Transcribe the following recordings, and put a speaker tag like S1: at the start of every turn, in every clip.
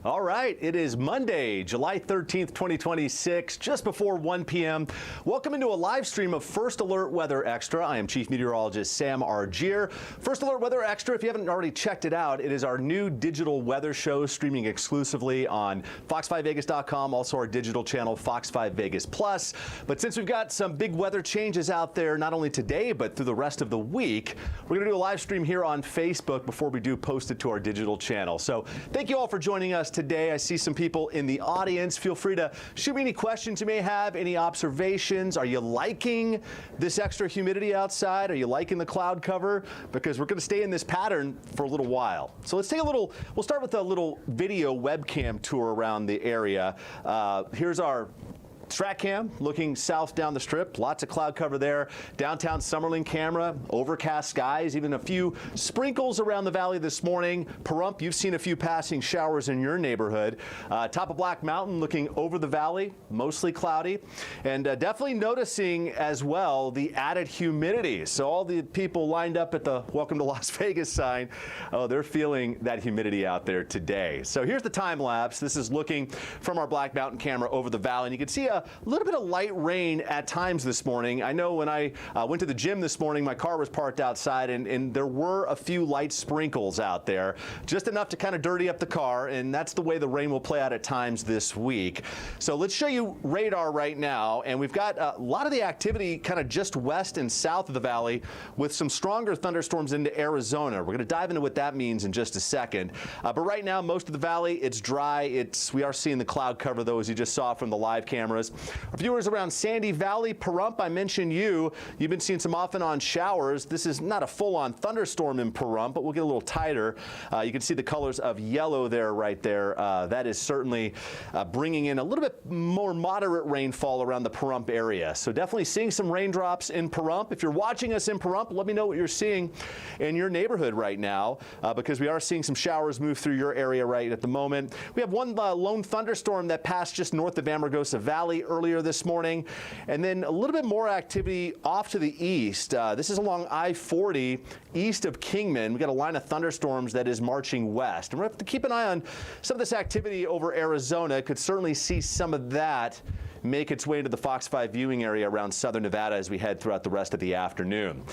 S1: All right, it is Monday, July 13th, 2026, just before 1 p.m. Welcome into a live stream of First Alert Weather Extra. I am Chief Meteorologist Sam Argier. First Alert Weather Extra, if you haven't already checked it out, it is our new digital weather show streaming exclusively on fox5vegas.com, also our digital channel Fox 5 Vegas Plus. But since we've got some big weather changes out there, not only today, but through the rest of the week, we're going to do a live stream here on Facebook before we do post it to our digital channel. So thank you all for joining us today. I see some people in the audience. Feel free to shoot me any questions you may have, any observations. Are you liking this extra humidity outside? Are you liking the cloud cover? Because we're going to stay in this pattern for a little while. So let's take we'll start with a little video webcam tour around the area. Here's our Strat cam looking south down the strip. Lots of cloud cover there. Downtown Summerlin camera, overcast skies, even a few sprinkles around the valley this morning. Pahrump, you've seen a few passing showers in your neighborhood. Top of Black Mountain looking over the valley, mostly cloudy. And definitely noticing as well the added humidity. So all the people lined up at the Welcome to Las Vegas sign, oh, they're feeling that humidity out there today. So here's the time lapse. This is looking from our Black Mountain camera over the valley. And you can see a little bit of light rain at times this morning. I know when I went to the gym this morning, my car was parked outside, and there were a few light sprinkles out there, just enough to kind of dirty up the car, and that's the way the rain will play out at times this week. So let's show you radar right now, and we've got a lot of the activity kind of just west and south of the valley with some stronger thunderstorms into Arizona. We're going to dive into what that means in just a second. But right now, most of the valley, it's dry. We are seeing the cloud cover, though, as you just saw from the live cameras. Our viewers around Sandy Valley, Pahrump, I mentioned you've been seeing some off and on showers. This is not a full-on thunderstorm in Pahrump, but we'll get a little tighter. You can see the colors of yellow there, right there. That is certainly bringing in a little bit more moderate rainfall around the Pahrump area. So definitely seeing some raindrops in Pahrump. If you're watching us in Pahrump, let me know what you're seeing in your neighborhood right now, because we are seeing some showers move through your area right at the moment. We have one lone thunderstorm that passed just north of Amargosa Valley earlier this morning, and then a little bit more activity off to the east. This is along I-40 east of Kingman. We got a line of thunderstorms that is marching west, and we're going to have to keep an eye on some of this activity over Arizona. Could certainly see some of that make its way into the Fox 5 viewing area around southern Nevada as we head throughout the rest of the afternoon.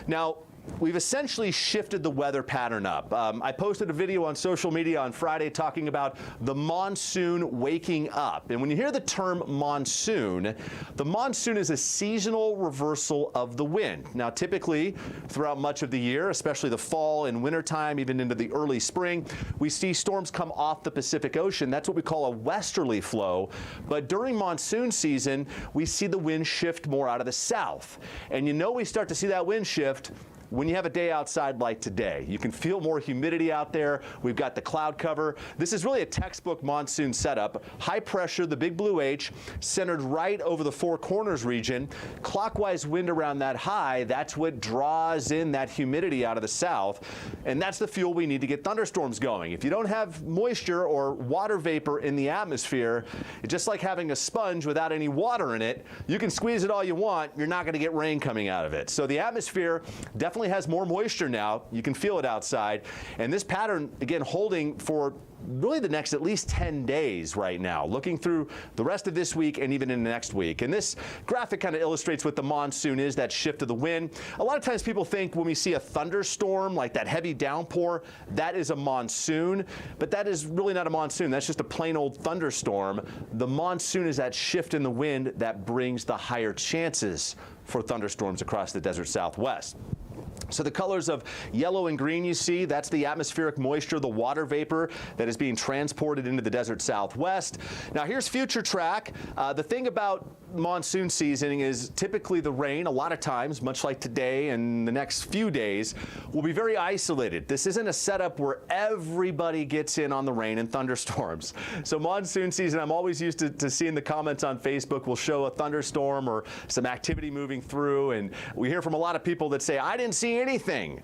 S1: Now, we've essentially shifted the weather pattern up. I posted a video on social media on Friday talking about the monsoon waking up. And when you hear the term monsoon, the monsoon is a seasonal reversal of the wind. Now, typically, throughout much of the year, especially the fall and wintertime, even into the early spring, we see storms come off the Pacific Ocean. That's what we call a westerly flow. But during monsoon season, we see the wind shift more out of the south. And you know we start to see that wind shift when you have a day outside like today. You can feel more humidity out there. We've got the cloud cover. This is really a textbook monsoon setup. High pressure, the big blue H, centered right over the Four Corners region. Clockwise wind around that high, that's what draws in that humidity out of the south. And that's the fuel we need to get thunderstorms going. If you don't have moisture or water vapor in the atmosphere, it's just like having a sponge without any water in it. You can squeeze it all you want, you're not going to get rain coming out of it. So the atmosphere definitely has more moisture now. You can feel it outside. And this pattern, again, holding for really the next at least 10 days right now, looking through the rest of this week and even in the next week. And this graphic kind of illustrates what the monsoon is, that shift of the wind. A lot of times people think when we see a thunderstorm, like that heavy downpour, that is a monsoon. But that is really not a monsoon. That's just a plain old thunderstorm. The monsoon is that shift in the wind that brings the higher chances for thunderstorms across the desert Southwest. So the colors of yellow and green you see, that's the atmospheric moisture, the water vapor that is being transported into the desert Southwest. Now here's future track. The thing about monsoon season is typically the rain, a lot of times, much like today and the next few days, will be very isolated. This isn't a setup where everybody gets in on the rain and thunderstorms. So monsoon season, I'm always used to seeing the comments on Facebook will show a thunderstorm or some activity moving through, and we hear from a lot of people that say, I didn't see anything.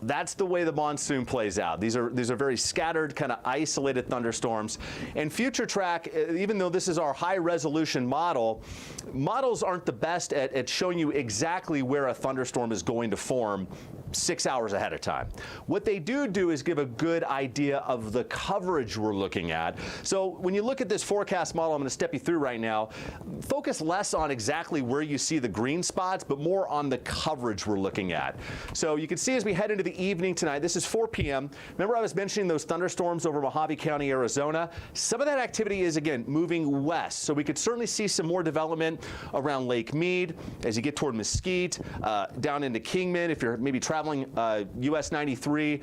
S1: That's the way the monsoon plays out. These are very scattered, kind of isolated thunderstorms. And future track, even though this is our high resolution model, models aren't the best at showing you exactly where a thunderstorm is going to form 6 hours ahead of time. What they do is give a good idea of the coverage we're looking at. So when you look at this forecast model, I'm going to step you through right now, focus less on exactly where you see the green spots, but more on the coverage we're looking at. So you can see as we head into the evening tonight, this is 4 p.m. Remember I was mentioning those thunderstorms over Mojave County, Arizona? Some of that activity is, again, moving west. So we could certainly see some more development around Lake Mead as you get toward Mesquite, down into Kingman, if you're maybe traveling US 93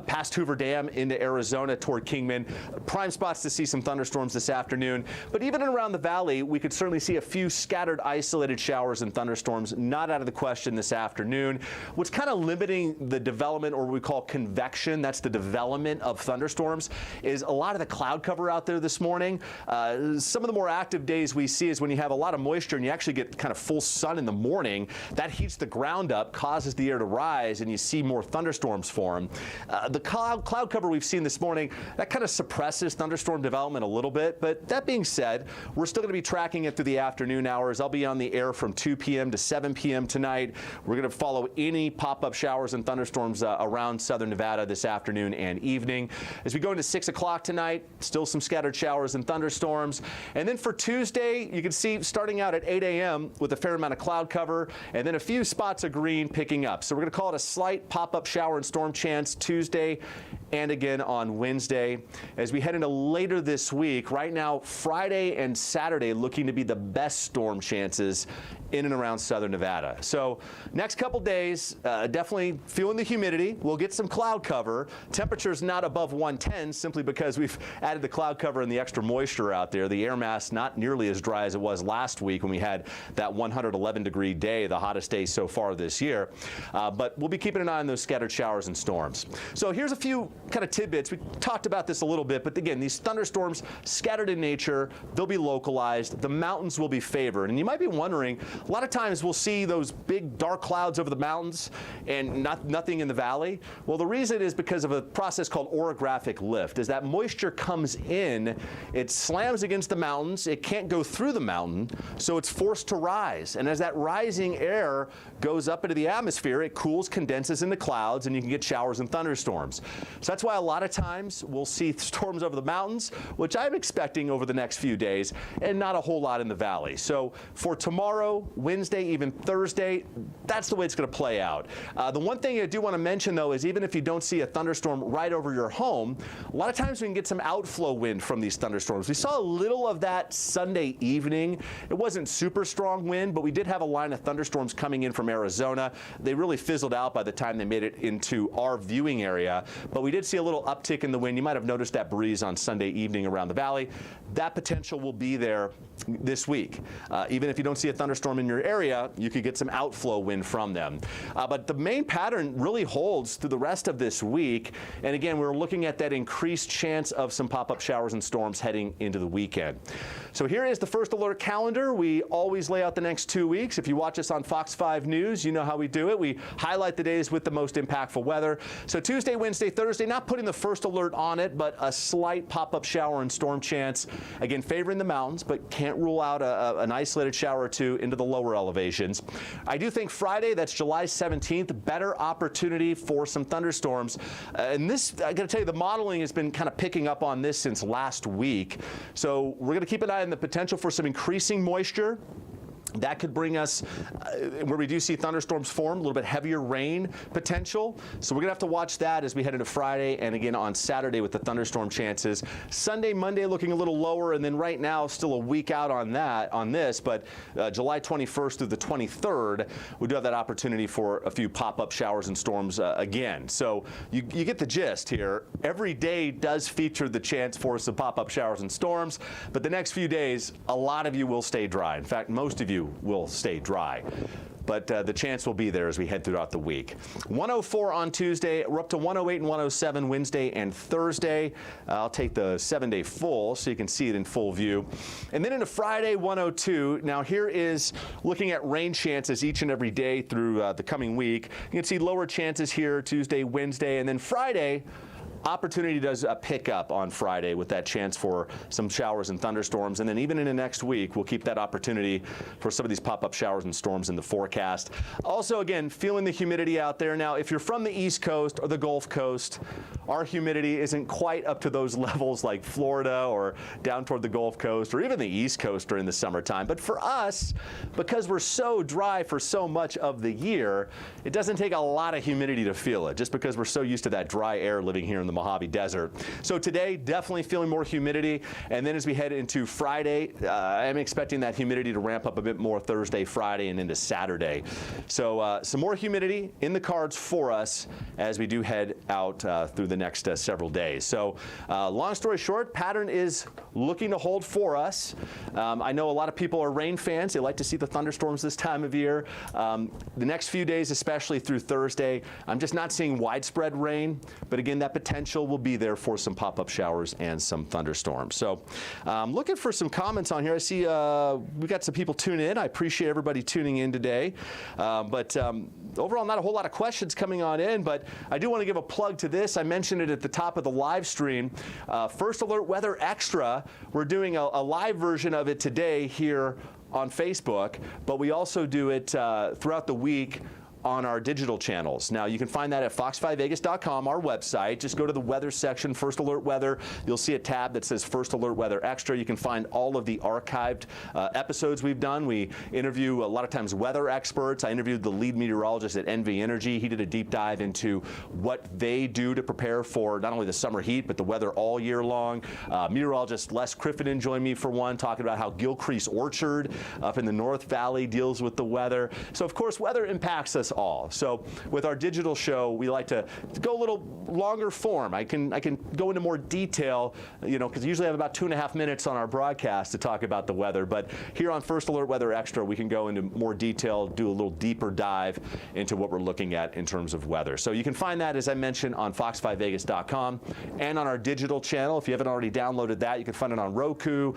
S1: past Hoover Dam into Arizona toward Kingman. Prime spots to see some thunderstorms this afternoon. But even around the valley, we could certainly see a few scattered isolated showers and thunderstorms not out of the question this afternoon. What's kind of limiting the development, or what we call convection, that's the development of thunderstorms, is a lot of the cloud cover out there this morning. Some of the more active days we see is when you have a lot of moisture and you actually get kind of full sun in the morning. That heats the ground up, causes the air to rise, and you see more thunderstorms form. The cloud cover we've seen this morning, that kind of suppresses thunderstorm development a little bit. But that being said, we're still going to be tracking it through the afternoon hours. I'll be on the air from 2 p.m. to 7 p.m. tonight. We're going to follow any pop-up showers and thunderstorms around southern Nevada this afternoon and evening. As we go into 6 o'clock tonight, still some scattered showers and thunderstorms. And then for Tuesday, you can see starting out at 8 a.m. with a fair amount of cloud cover, and then a few spots of green picking up. So we're going to call it a slight pop-up shower and storm chance Tuesday and again on Wednesday. As we head into later this week, right now, Friday and Saturday looking to be the best storm chances in and around southern Nevada. So next couple days, definitely feeling the humidity. We'll get some cloud cover. Temperatures not above 110 simply because we've added the cloud cover and the extra moisture out there. The air mass not nearly as dry as it was last week when we had that 111-degree day, the hottest day so far this year. But we'll be keeping an eye on those scattered showers and storms. So here's a few kind of tidbits. We talked about this a little bit, but again, these thunderstorms scattered in nature, they'll be localized. The mountains will be favored. And you might be wondering, a lot of times we'll see those big dark clouds over the mountains and nothing in the valley. Well, the reason is because of a process called orographic lift. As that moisture comes in, it slams against the mountains. It can't go through the mountain, so it's forced to rise. And as that rising air goes up into the atmosphere, it cools, condenses into clouds, and you can get showers and thunderstorms. So that's why a lot of times we'll see storms over the mountains, which I'm expecting over the next few days, and not a whole lot in the valley. So for tomorrow, Wednesday, even Thursday, that's the way it's going to play out. The one thing I do want to mention, though, is even if you don't see a thunderstorm right over your home, a lot of times we can get some outflow wind from these thunderstorms. We saw a little of that Sunday evening. It wasn't super strong wind, but we did have a line of thunderstorms coming in from Arizona. They really fizzled out by the time they made it into our viewing area, but we did see a little uptick in the wind. You might have noticed that breeze on Sunday evening around the valley. That potential will be there this week. Even if you don't see a thunderstorm in your area, you could get some outflow wind from them. But the main pattern really holds through the rest of this week. And again, we're looking at that increased chance of some pop-up showers and storms heading into the weekend. So here is the first alert calendar. We always lay out the next 2 weeks. If you watch us on Fox 5 News, you know how we do it. We highlight the days with the most impactful weather. So Tuesday, Wednesday, Thursday, not putting the first alert on it, but a slight pop-up shower and storm chance. Again, favoring the mountains, but can't rule out an isolated shower or two into the lower elevations. I do think Friday, that's July 17th, better opportunity for some thunderstorms. And this, I got to tell you, the modeling has been kind of picking up on this since last week. So we're going to keep an eye on the potential for some increasing moisture. That could bring us, where we do see thunderstorms form, a little bit heavier rain potential. So we're going to have to watch that as we head into Friday and again on Saturday with the thunderstorm chances. Sunday, Monday looking a little lower, and then right now still a week out on this, but July 21st through the 23rd, we do have that opportunity for a few pop-up showers and storms again. So you get the gist here. Every day does feature the chance for some pop-up showers and storms, but the next few days, a lot of you will stay dry. In fact, most of you will stay dry. But the chance will be there as we head throughout the week. 104 on Tuesday. We're up to 108 and 107 Wednesday and Thursday. I'll take the 7-day full so you can see it in full view. And then into Friday, 102. Now here is looking at rain chances each and every day through the coming week. You can see lower chances here Tuesday, Wednesday, and then Friday, opportunity does pick up on Friday with that chance for some showers and thunderstorms. And then even into next week, we'll keep that opportunity for some of these pop-up showers and storms in the forecast. Also, again, feeling the humidity out there. Now, if you're from the East Coast or the Gulf Coast, our humidity isn't quite up to those levels like Florida or down toward the Gulf Coast or even the East Coast during the summertime. But for us, because we're so dry for so much of the year, it doesn't take a lot of humidity to feel it, just because we're so used to that dry air living here in the Mojave Desert. So today, definitely feeling more humidity. And then as we head into Friday, I'm expecting that humidity to ramp up a bit more Thursday, Friday, and into Saturday. So some more humidity in the cards for us as we do head out through the next several days. So long story short, pattern is looking to hold for us. I know a lot of people are rain fans. They like to see the thunderstorms this time of year. The next few days, especially through Thursday, I'm just not seeing widespread rain, but again, that potential will be there for some pop-up showers and some thunderstorms. So looking for some comments on here. I see we got some people tuning in. I appreciate everybody tuning in today. But overall, not a whole lot of questions coming on in, but I do want to give a plug to this. I mentioned it at the top of the live stream. First Alert Weather Extra. We're doing a live version of it today here on Facebook, but we also do it throughout the week on our digital channels. Now, you can find that at fox5vegas.com, our website. Just go to the weather section, First Alert Weather. You'll see a tab that says First Alert Weather Extra. You can find all of the archived episodes we've done. We interview a lot of times weather experts. I interviewed the lead meteorologist at NV Energy. He did a deep dive into what they do to prepare for not only the summer heat, but the weather all year long. Meteorologist Les Criffenden joined me for one, talking about how Gilcrease Orchard up in the North Valley deals with the weather. So, of course, weather impacts us all. So with our digital show, we like to go a little longer form. I can go into more detail, because I usually have about 2.5 minutes on our broadcast to talk about the weather. But here on First Alert Weather Extra, we can go into more detail, do a little deeper dive into what we're looking at in terms of weather. So you can find that, as I mentioned, on fox5vegas.com and on our digital channel. If you haven't already downloaded that, you can find it on Roku,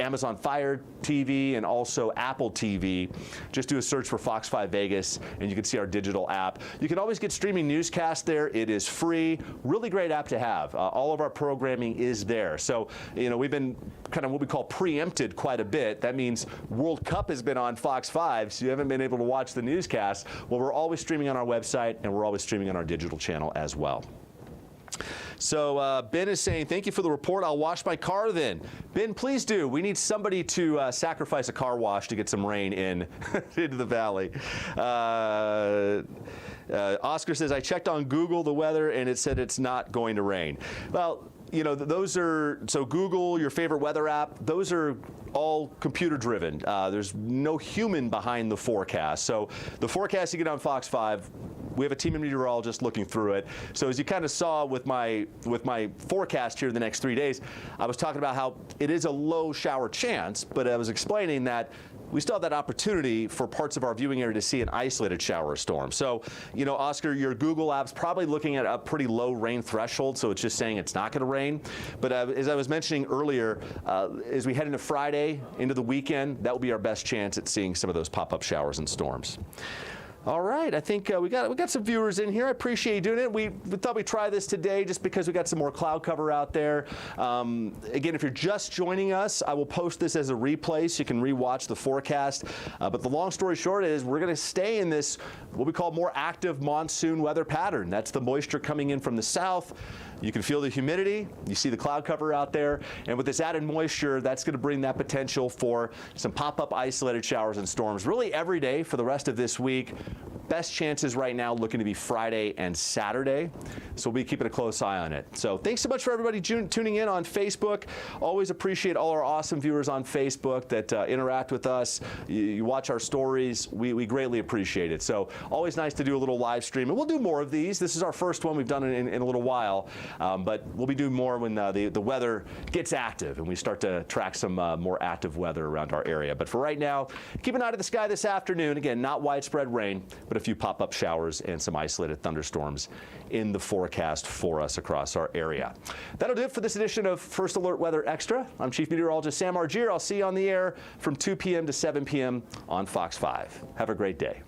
S1: Amazon Fire TV, and also Apple TV. Just do a search for Fox 5 Vegas, and you can see our digital app. You can always get streaming newscasts there. It is free. Really great app to have. All of our programming is there. So, we've been kind of what we call preempted quite a bit. That means World Cup has been on Fox 5, so you haven't been able to watch the newscasts. Well, we're always streaming on our website, and we're always streaming on our digital channel as well. So Ben is saying, thank you for the report. I'll wash my car then. Ben, please do. We need somebody to sacrifice a car wash to get some rain into the valley. Oscar says, I checked on Google the weather, and it said it's not going to rain. Well, those are, so Google, your favorite weather app, those are all computer driven. There's no human behind the forecast. So the forecast you get on Fox 5, we have a team of meteorologists looking through it. So as you kind of saw with my forecast here the next 3 days, I was talking about how it is a low shower chance, but I was explaining that we still have that opportunity for parts of our viewing area to see an isolated shower or storm. So, Oscar, your Google app's probably looking at a pretty low rain threshold, so it's just saying it's not going to rain. But as I was mentioning earlier, as we head into Friday, into the weekend, that will be our best chance at seeing some of those pop-up showers and storms. All right, I think we got some viewers in here. I appreciate you doing it. We thought we'd try this today just because we got some more cloud cover out there. Again, if you're just joining us, I will post this as a replay so you can rewatch the forecast. But the long story short is we're going to stay in this what we call more active monsoon weather pattern. That's the moisture coming in from the south. You can feel the humidity. You see the cloud cover out there. And with this added moisture, that's going to bring that potential for some pop-up isolated showers and storms really every day for the rest of this week. Best chances right now looking to be Friday and Saturday. So we'll be keeping a close eye on it. So thanks so much for everybody tuning in on Facebook. Always appreciate all our awesome viewers on Facebook that interact with us. You watch our stories. We greatly appreciate it. So always nice to do a little live stream. And we'll do more of these. This is our first one. We've done it in a little while. But we'll be doing more when the weather gets active and we start to track some more active weather around our area. But for right now, keep an eye to the sky this afternoon. Again, not widespread rain, but a few pop-up showers and some isolated thunderstorms in the forecast for us across our area. That'll do it for this edition of First Alert Weather Extra. I'm Chief Meteorologist Sam Argier. I'll see you on the air from 2 p.m. to 7 p.m. on Fox 5. Have a great day.